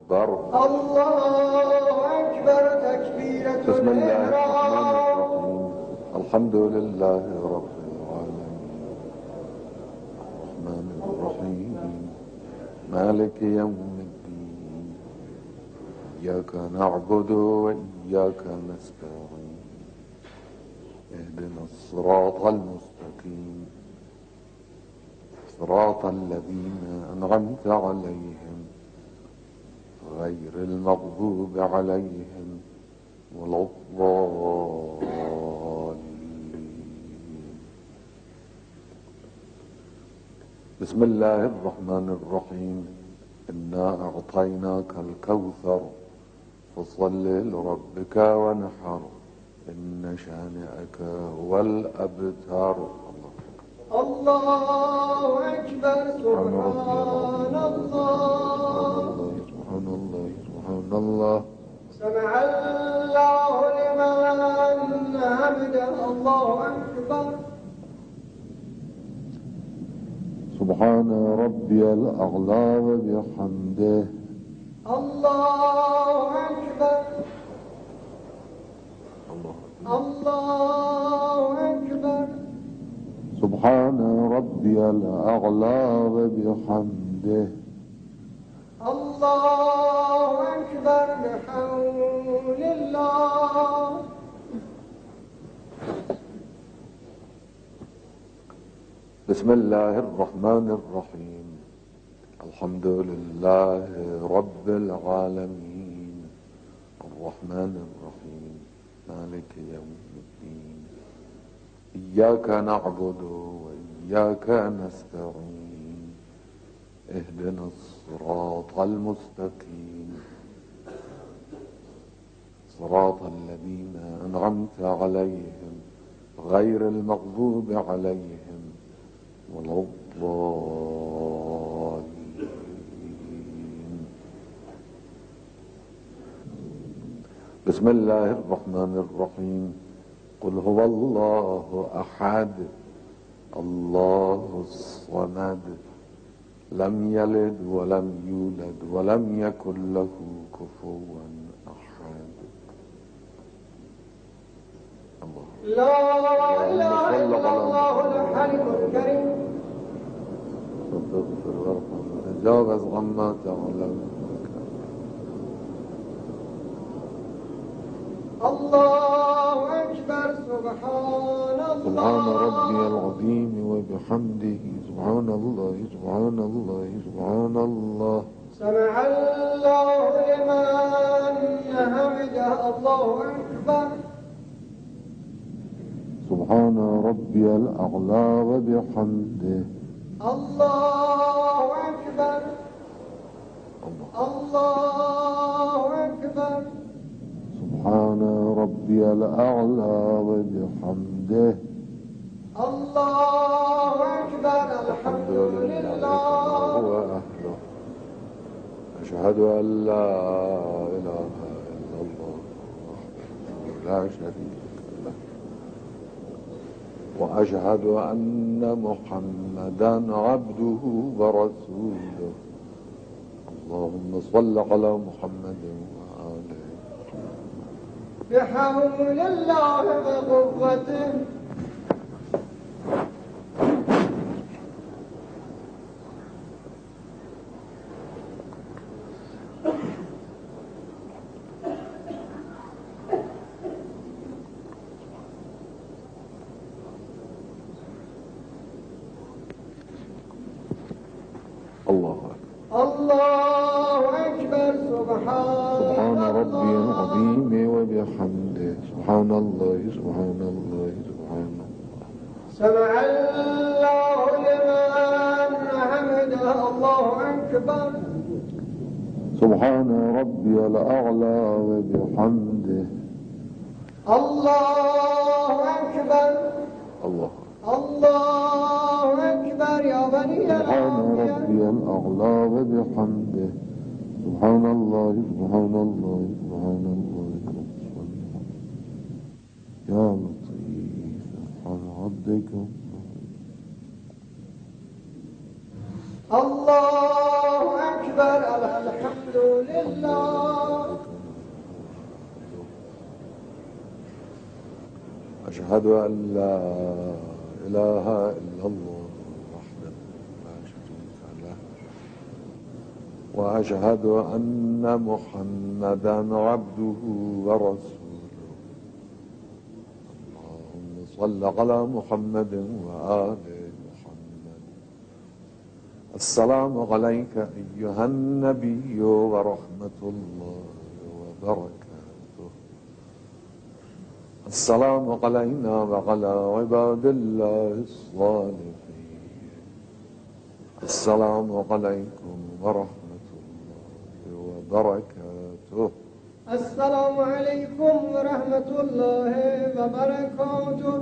أكبر. الله أكبر تكبيرة بسم الله الرحمن الإحرام. الرحيم. الحمد لله رب العالمين الرحمن الرحيم مالك يوم الدين إياك نعبد وإياك نستعين اهدنا الصراط المستقيم صراط الذين أنعمت عليهم غير المغضوب عليهم ولا الضالين. بسم الله الرحمن الرحيم. إنا أعطيناك الكوثر فصل لربك وانحر إن شانئك هو الأبتر. الله أكبر. سبحان الله سبحان الله سبحان الله. سمع الله لمن حمده. الله أكبر. سبحان ربي الأعلى وبحمده. الله أكبر. الله أكبر. سبحان ربي الأعلى وبحمده. الله أكبر بحول الله. بسم الله الرحمن الرحيم. الحمد لله رب العالمين الرحمن الرحيم مالك يوم الدين إياك نعبد وإياك نستعين اهدنا الصراط المستقيم صراط الذين أنعمت عليهم غير المغضوب عليهم ولا الضالين. بسم الله الرحمن الرحيم. قل هو الله أحد الله الصمد لم يلد ولم يولد ولم يكن له كفوا أحد. الله لا إله إلا الله الحليم الكريم. اغفر وارحم وتجاوز عما تعلم. الله أكبر. سبحان الله. سبحان ربي العظيم وبحمده. سبحان الله سبحان الله سبحان الله. سمع الله لمن حمده. الله أكبر. سبحان ربي الأعلى وبحمده. الله أكبر. الله أكبر. سبحان ربي الأعلى وبحمده. الله أكبر. الحمد لله. هو أهله. أشهد أن لا إله إلا الله وحده لا شريك له وأشهد أن محمدا عبده ورسوله. اللهم صل على محمد وآله بحول الله وقوته. الله الله أكبر. سبحان ربي العظيم وبحمده. سبحان الله سبحان الله سبحان الله. سمع الله لمن حمده. الله أكبر. سبحان ربي الأعلى وبحمده. الله أكبر. الله الله أكبر يا بني سبحان ربي الأعلى وبحمده. سبحان الله سبحان الله سبحان الله. يا لطيف سبحان ربك. الله أكبر. أكبر الحمد لله. أشهد أن لا إله إلا الله وحده لا شريك له وأشهد أن محمدا عبده ورسوله. اللهم صل على محمد وآل محمد. السلام عليك أيها النبي ورحمة الله وبركاته. السلام علينا وعلى عباد الله الصالحين. السلام عليكم ورحمة الله وبركاته. السلام عليكم ورحمة الله وبركاته.